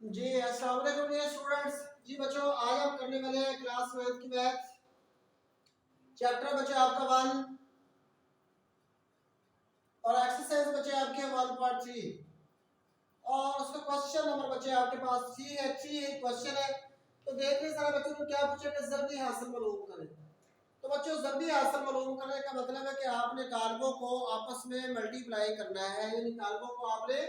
जी अस्सलाम वालेकुम dear students. जी बच्चों, आज हम करने वाले हैं क्लास 12 की मैथ चैप्टर बच्चे आपका 1 और एक्सरसाइज बच्चे आपके 1.3 और उसका क्वेश्चन नंबर बच्चे आपके पास 3 है। 3 क्वेश्चन है। तो देख रहे सारा बच्चों को क्या पूछे कि ज़रबी हासिल मालूम करें। तो बच्चों ज़रबी हासिल मालूम करने का मतलब है कि आपने कालमों को आपस में मल्टीप्लाई करना है, यानी कालमों को आपने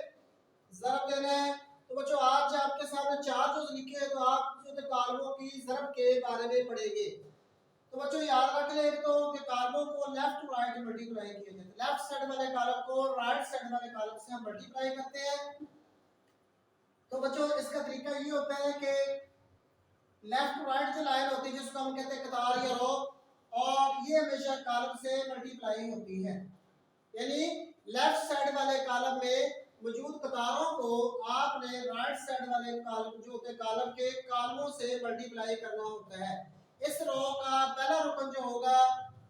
ज़रब देना है। तो बच्चों आज आपके सामने चार जो लिखे हैं, तो आप जो कालमों की ज़रब के बारे में पढ़ेंगे। तो बच्चों याद रख लें तो कि कालमों को लेफ्ट टू राइट मल्टीप्लाई किया जाता है। लेफ्ट साइड वाले कालम को राइट साइड वाले कालम से हम मल्टीप्लाई करते हैं। तो बच्चों इसका तरीका ये होता है कि लेफ्ट टू राइट जो लाइन होती है जिसको हम कहते हैं कतार या रो, और ये हमेशा कालम से मल्टीप्लाई होती है, यानी लेफ्ट साइड वाले कालम में मौजूद कतारों को आपने राइट साइड वाले कालम जो होते हैं कालम के कालमों से मल्टीप्लाई करना होता है। इस रो का पहला रुकन जो होगा,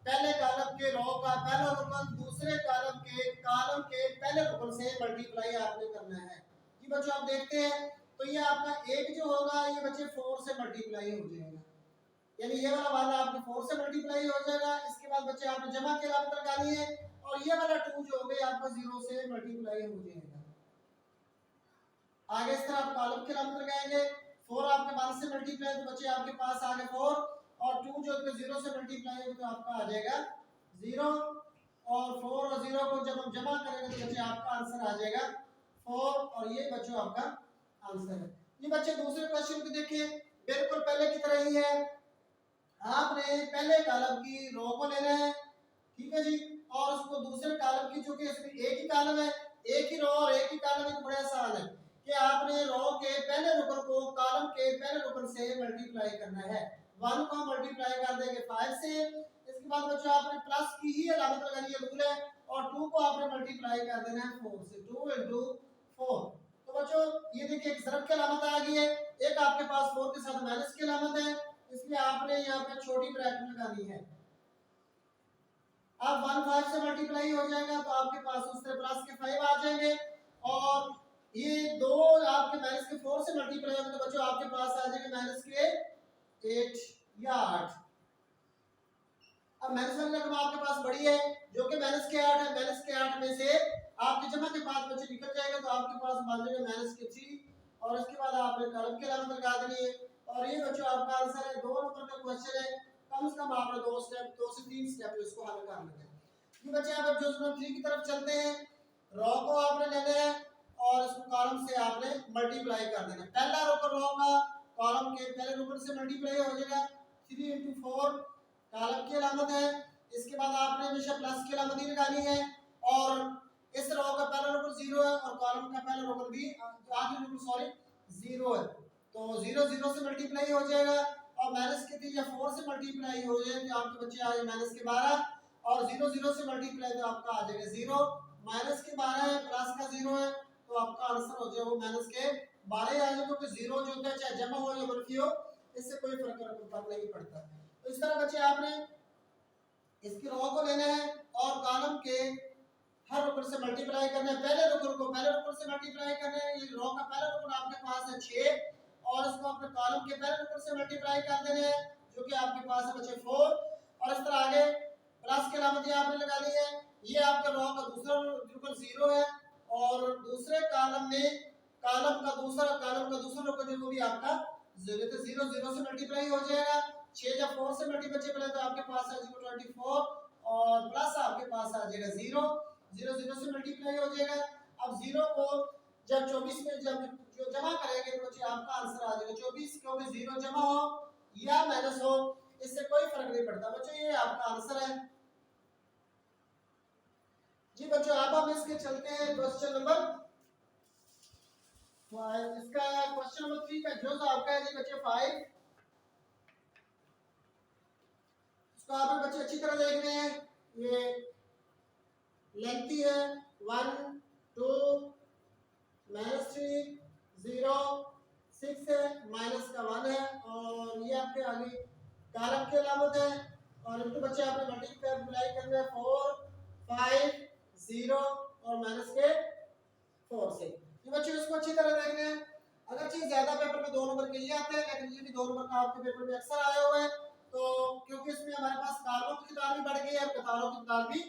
पहले कालम के रो का पहला रुकन दूसरे कालम के पहले रुकन से मल्टीप्लाई आपने करना है। जी बच्चों आप देखते हैं तो ये आपका एक जो होगा ये बच्चे 4 से मल्टीप्लाई हो जाएगा, यानी ये वाला वाला आपके 4 से मल्टीप्लाई हो जाएगा। इसके बाद बच्चे आपने जमा के अलामत लगानी है और ये वाला 2 जो हो गया आपका 0 से मल्टीप्लाई हो जाएगा। आगे इस तरह आप कॉलम के अलामत लगाएंगे। 4 आपके 1 से मल्टीप्लाई तो बच्चे आपके पास आगे 4 और 2 जो है 0 से मल्टीप्लाई होगा तो आपका आ जाएगा 0, और 4 और 0 को जब हम जमा करेंगे तो बच्चे आपका आंसर आ जाएगा 4, और ये बच्चों आपका आंसर है। ये बच्चे दूसरे क्वेश्चन को देखिए, बिल्कुल पहले की तरह ही है। आपने पहले कॉलम की रो को लेना है, ठीक है जी, और उसको दूसरे कॉलम की, चूंकि इसमें एक ही कॉलम है, एक ही रो और एक ही कॉलम है, तो बड़ा आसान है कि आपने रो के पहले रुकन को कॉलम के पहले रुकन से मल्टीप्लाई करना है। 1 को मल्टीप्लाई कर देंगे 5 से, इसके बाद बच्चों आपने प्लस की ही अलामत लगानी है, रूल है, और 2 को आपने मल्टीप्लाई कर देना है 4 से, 2 into 4। तो बच्चों ये देखिए एक ज़रब की अलामत आ गई है, एक आपके पास 4 के साथ माइनस की अलामत है, इसलिए आपने यहाँ पे छोटी ब्रैकेट लगानी है। अब 1 5 से मल्टीप्लाई हो जाएगा तो आपके पास उससे प्लस के 5 आ जाएंगे, और ये दो आपके माइनस के 4 से मल्टीप्लाई होगा तो बच्चों आपके पास आ जाएंगे माइनस के 8 या 8। अब माइनस वाली रकम आपके पास बड़ी है जो कि माइनस के 8 है। माइनस के 8 में से आपके जमा के बाद बच्चे निकल जाएगा तो आपके पास बन जाएगा माइनस के 3, और इसके बाद आपने कलम के अलामत लगा देनी है, और ये बच्चों आपका आंसर है। 2 नंबर का क्वेश्चन है, कम से कम आपने 2 से 3 स्टेप इसको हल करना है। ये बच्चे आप जो नंबर 3 की तरफ चलते हैं, रो को आपने लेना है और इसको कॉलम से आपने मल्टीप्लाई कर देना है। पहला रुकन रो का कॉलम के पहले रुकन से मल्टीप्लाई हो जाएगा, 3 into 4 कॉलम की अलामत है। इसके बाद आपने हमेशा प्लस की अलामत ही लगानी है, और इस रो का पहला रुकन 0 है और कॉलम का पहला रुकन भी आखिरी रुकन 0 है, तो 0 0 से मल्टीप्लाई हो जाएगा, और माइनस के 3 या 4 से मल्टीप्लाई हो जाए तो आपके बच्चे आ जाए माइनस के 12, और 0 0 से मल्टीप्लाई तो आपका आ जाएगा 0, माइनस के 12 है प्लस का 0 है, तो आपका आंसर हो जाएगा वो माइनस के 12 आ जाएगा, क्योंकि 0 जो होता है चाहे जमा हो या मनफी हो इससे कोई फर्क नहीं पड़ता। तो इस तरह बच्चे आपने इसकी रो को लेना है और कॉलम के हर रुकन से मल्टीप्लाई करना है। पहले रुकन को पहले रुकन से मल्टीप्लाई करना है। ये रो का पहला रुकन आपके पास है 6, और इसको अपने कॉलम के पहले रुकन से मल्टीप्लाई कर देना है जो कि आपके पास है बच्चे 4, और इस तरह आगे प्लस की अलामत ये आपने लगानी है। ये आपका रो का दूसरा रुकन 0 है, और दूसरे कॉलम में कॉलम का दूसरा रुकन जो भी आपका 0, तो 0 0 से मल्टीप्लाई हो जाएगा। 6 जब 4 से मल्टीप्लाई तो आपके पास आ जाएगा 24, और प्लस आपके पास आ जाएगा 0, 0 0 से मल्टीप्लाई हो जाएगा। अब 0 को जब 24 में जब जो जमा करेंगे तो बच्चे आपका आंसर आ जाएगा 24, क्योंकि 0 जमा हो या माइनस हो इससे कोई फर्क नहीं पड़ता बच्चों, ये आपका आंसर है। जी बच्चों अब हम इसके चलते हैं क्वेश्चन नंबर 5। इसका क्वेश्चन नंबर 3 का जो आपका है जी बच्चे 5, इसको आप बच्चे अच्छी तरह देख रहे हैं। ये लेंथी है 1 2 -3 0 6 है, माइनस का 1 है, और ये आपके आगे कारक की अलामत है, और इनको बच्चे आपने मल्टीप्लाई करना है 4 5 0 और माइनस के 4 से। ये बच्चों इसको अच्छी तरह देखना है। अगर चीज ज्यादा पेपर में 2 नंबर के लिए आते हैं, लेकिन ये भी 2 नंबर का आपके पेपर में अक्सर आया हुआ है। तो क्योंकि इसमें हमारे पास कालमों की तादाद भी बढ़ गई है और कतारों की तादाद भी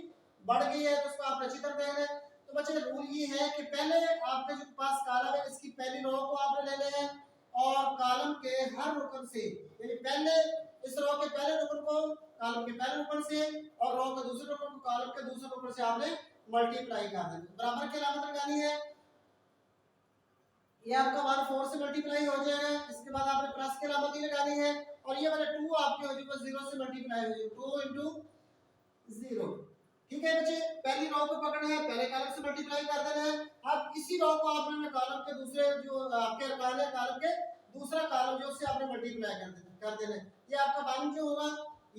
बढ़ गई है, तो उसको आप अच्छी तरह देख लें। तो बच्चे रूल ये है कि पहले आपके जो पास कॉलम है इसकी पहली रो को आपने ले लेना है और कॉलम के हर रुकन से, यानी पहले इस रो के पहले रुकन को कॉलम के पहले रुकन से और रो के दूसरे रुकन को कॉलम के दूसरे रुकन से आपने मल्टीप्लाई कर देना। बराबर की अलामत लगानी है, ये आपका 1 4 से मल्टीप्लाई हो जाएगा। इसके बाद आपने प्लस की अलामत ही लगानी है और ये वाला 2 आपके हो जाएगा 0 से मल्टीप्लाई हो जाएगा 2 0। ठीक है बच्चे, पहली रो को पकड़ना है, पहले कॉलम से मल्टीप्लाई कर देना है। अब इसी रो को आपने कॉलम के दूसरे जो आपके अरकान है कॉलम के दूसरा कॉलम जो उससे आपने मल्टीप्लाई कर देना है। ये आपका 1 जो होगा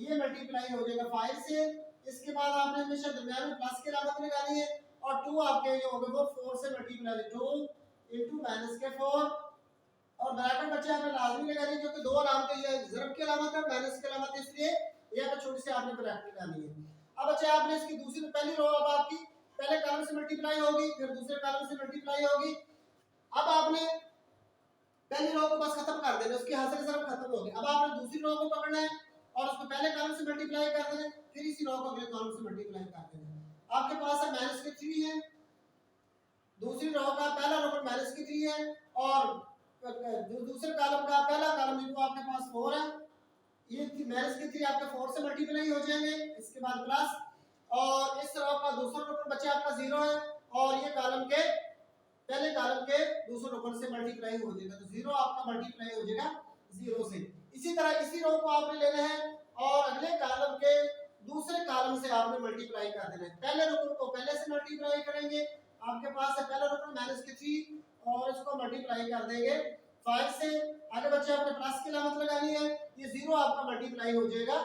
ये मल्टीप्लाई हो जाएगा 5 से। इसके बाद आपने हमेशा दरमियान में प्लस की अलामत लगानी है और 2 आपके जो होगा वो 4 से मल्टीप्लाई 2 into माइनस के 4 और ब्रैकेट बच्चे आपने लाजमी लगानी है क्योंकि दो अलामतें, ये ज़रब की अलामत है माइनस की अलामत है, इसलिए ये आपको छोटी सी आपने ब्रैकेट लगानी है। अब बच्चे आपने इसकी दूसरी पहली रो अब आपकी पहले कॉलम से मल्टीप्लाई होगी, फिर दूसरे कॉलम से मल्टीप्लाई होगी। अब आपने पहली रो को बस खत्म कर देना, उसकी हासिल ज़रब खत्म हो गई। अब आपने दूसरी रो को पकड़ना है और उसको पहले कॉलम से मल्टीप्लाई कर देना, फिर इसी रो को अगले कॉलम से मल्टीप्लाई कर देना। आपके पास है माइनस के 3 है, दूसरी रो का पहला रो माइनस की 3 है और दूसरे कॉलम का पहला कॉलम जो आपके पास 4 है, ये माइनस की 3 आपके 4 से मल्टीप्लाई हो जाएंगे। इसके बाद प्लस और इस रो का दूसरा रो बच्चे आपका 0 है और ये कॉलम के पहले कॉलम के दूसरे रो से मल्टीप्लाई हो जाएगा, तो 0 आपका मल्टीप्लाई हो जाएगा 0 से। इसी तरह इसी रो को आपने लेना है और अगले कॉलम के दूसरे कॉलम से आपने मल्टीप्लाई कर देना है। पहले रो को पहले से मल्टीप्लाई करेंगे, आपके पास है पहला रो माइनस के 3 और इसको मल्टीप्लाई कर देंगे 5 से। आगे बच्चे आपने प्लस की अलामत लगानी है, ये 0 आपका मल्टीप्लाई हो जाएगा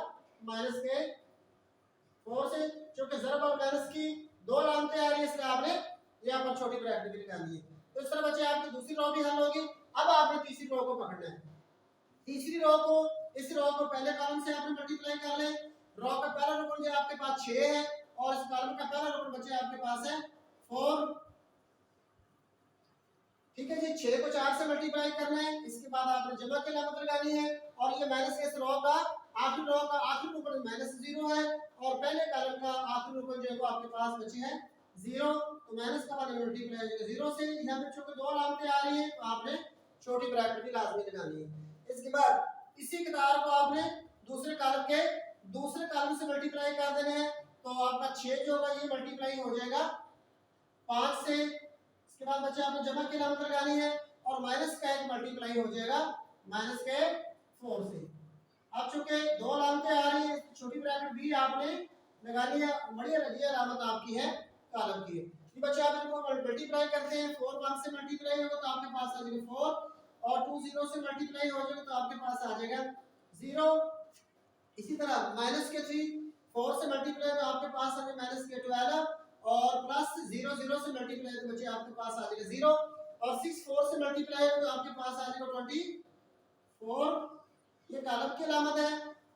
माइनस के 4 से। क्योंकि ज़रब और माइनस की दो अलामतें आ रही है इसलिए आपने यहाँ पर छोटी ब्रैकेट भी लगानी है। तो इस तरह बच्चे आपकी दूसरी रो भी हल होगी। अब आपने तीसरी रो को पकड़ना है, तीसरी रो को इस रो को पहले कॉलम से आपने मल्टीप्लाई कर ले। रो का पहला रो जो आपके पास 6 है और इस कॉलम का पहला रो बच्चे आपके पास है 4। ठीक है जी, 6 को 4 से मल्टीप्लाई करना है। इसके बाद आपने जमा की अलामत लगानी है और ये माइनस के इस रो का आखिरी ऊपर माइनस 0 है और पहले कॉलम का आखिरी ऊपर जो है वो आपके पास बचे हैं 0, तो माइनस का मान मल्टीप्लाई हो जाएगा 0 से। यहां पे चूंकि दो अलामतें आ रही हैं तो आपने छोटी ब्रैकेट भी लाजमी लगानी है। इसके बाद इसी कतार को आपने दूसरे कॉलम के दूसरे कॉलम से मल्टीप्लाई कर देना है, तो आपका 6 जो होगा ये मल्टीप्लाई हो जाएगा 5 से। इसके बाद बच्चे आपने जमा की अलामत लगानी है और माइनस का एक मल्टीप्लाई हो जाएगा माइनस के 4 से। अब चूंकि दो अलामतें आ रही है, छोटी ब्रैकेट भी आपने लगानी है, बढ़िया लगी अलामत आपकी है कॉलम की। ये बच्चे आप इनको मल्टीप्लाई करते हैं, 4 1 से मल्टीप्लाई होगा तो आपके पास आ जाएगा 4 और 2 0 से मल्टीप्लाई हो जाएगा तो आपके पास आ जाएगा 0। इसी तरह माइनस के 3 4 से मल्टीप्लाई तो आपके पास आ जाएगा माइनस के 12 और प्लस 0 0 से मल्टीप्लाई तो बच्चे आपके पास आ जाएगा 0 और 6 4 से मल्टीप्लाई हो तो आपके पास आ जाएगा 24। ये कॉलम की अलामत है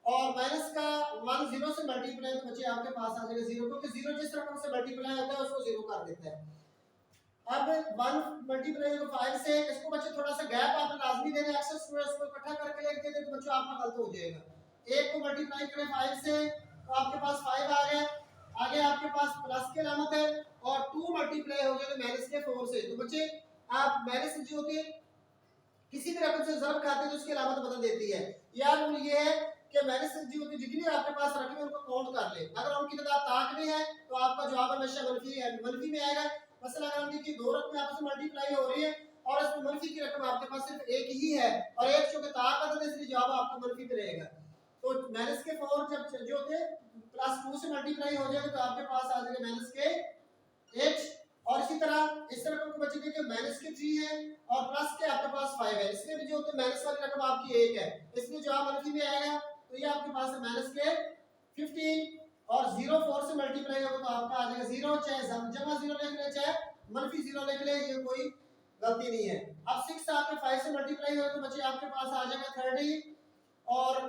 और माइनस का 1 0 से मल्टीप्लाई तो बच्चे आपके पास आ जाएगा 0, क्योंकि 0 जिस रकम से मल्टीप्लाई होता है उसको 0 कर देता है। अब 1 मल्टीप्लाई को 5 से, इसको बच्चे थोड़ा सा गैप आप लाजमी देना, अक्सर स्टूडेंट्स को इकट्ठा करके लिख देते तो बच्चों आपका गलत हो जाएगा। 1 को मल्टीप्लाई करें 5 से तो आपके पास 5 आ गया, आगे आपके पास प्लस की अलामत है और 2 मल्टीप्लाई हो जाएगा माइनस के 4 से। तो बच्चे आप माइनस जो होती है किसी भी रकम से ज़रब खाते हैं तो उसकी अलामत बदल देती है। यार रूल ये है कि माइनस जो होती है जितनी आपके पास रकम है उनको काउंट कर ले, अगर उनकी तादाद ताक में है तो आपका जवाब हमेशा मनफी में आएगा। मसलन अगर उनकी दो रकमें आपस में मल्टीप्लाई हो रही है और इसमें मनफी की रकम आपके पास सिर्फ एक ही है और एक चूंकि ताक अदद है इसलिए जवाब आपका मनफी में रहेगा। तो माइनस के 4 जब जो होते प्लस 2 से मल्टीप्लाई हो जाएगा तो आपके पास आ जाएगा माइनस के 8 और इसी तरह इस रकम को बच्चे देखिए माइनस के 3 है और प्लस के आपके पास 5 है, इसमें भी जो होते माइनस वाली रकम आपकी 1 है, इसलिए जवाब मनफी में आएगा। तो ये आपके पास है माइनस के 15 और 0 4 से मल्टीप्लाई होगा तो आपका आ जाएगा 0, चाहे जमा 0 लिख ले चाहे मनफी 0 लिख ले, ये कोई गलती नहीं है। अब 6 आपके 5 से मल्टीप्लाई होगा तो बच्चे आपके पास आ जाएगा 30 और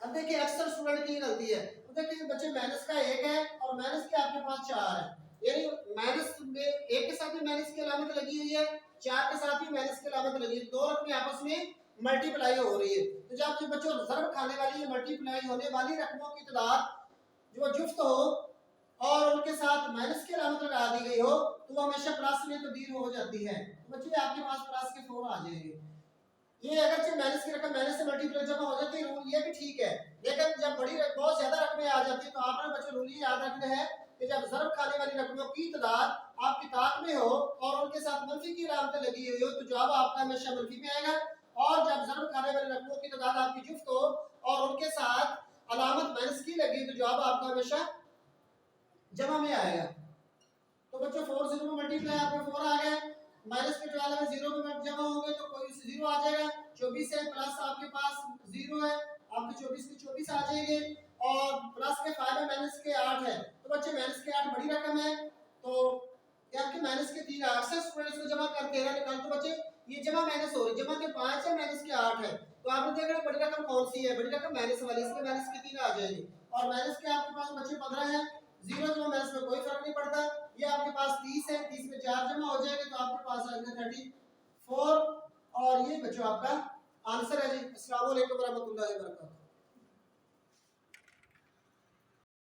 अब देखिए अक्सर स्टूडेंट की गलती है, तो देखिए बच्चे माइनस का 1 है और माइनस के आपके पास 4 है, यानी माइनस में 1 के साथ में माइनस की अलामत लगी हुई है 4 के साथ भी माइनस की अलामत लगी, दो रकमें आपस में मल्टीप्लाई हो रही है। तो जब बच्चों ज़र्ब खाने वाली या मल्टीप्लाई होने वाली रकमों की तादाद जो जुफ्त हो और उनके साथ माइनस की अलामत लगा दी गई हो तो वो हमेशा प्लस में तब्दील हो जाती है। तो बच्चों आपके पास प्लस के 4 आ जाएंगे। ये अगर माइनस की रकम माइनस से मल्टीप्लाई जमा हो जाती है रूल ये भी ठीक है, लेकिन जब बड़ी बहुत ज्यादा रकमें आ जाती है तो आपने बच्चों रूल ये याद रखना है कि जब ज़र्ब खाने वाली रकमों की तादाद आपकी ताक में हो और उनके साथ मनफी की अलामत लगी हुई हो तो जवाब आपका हमेशा मनफी में आएगा, और जब ज़र्ब खाने वाली रकमों की तादाद आपकी जुफ्त हो और उनके साथ अलामत माइनस की लगी तो जवाब आपका हमेशा जमा में आएगा। तो बच्चों 4 0 में मल्टीप्लाई आपका 4 आ गया, माइनस के 12 में 0 में जमा होंगे तो कोई 0 आ जाएगा, 24 है प्लस आपके पास 0 है, आपके 24 के 24 आ जाएंगे, और प्लस के 5 है माइनस के 8 है। तो बच्चे माइनस के 8 बड़ी रकम है तो ये आपके माइनस के 3 8 से स्टूडेंट्स को जमा करके निकाल, तो बच्चे ये जमा माइनस हो रही है, जमा के 5 है माइनस के 8 है, तो आपने देखा बड़ी रकम कौन सी है, बड़ी रकम माइनस वाली, इसलिए माइनस के 3 आ जाएगी, और माइनस के आपके पास बच्चे 15 है, 0 जमा माइनस में कोई फर्क नहीं पड़ता, ये आपके पास 30 है, 30 में 4 जमा हो जाएगा तो आपके पास आ जाएगा 34, और ये बच्चों आपका आंसर है जी। अस्सलाम वालेकुम रहमतुल्लाहि व बरकातहू।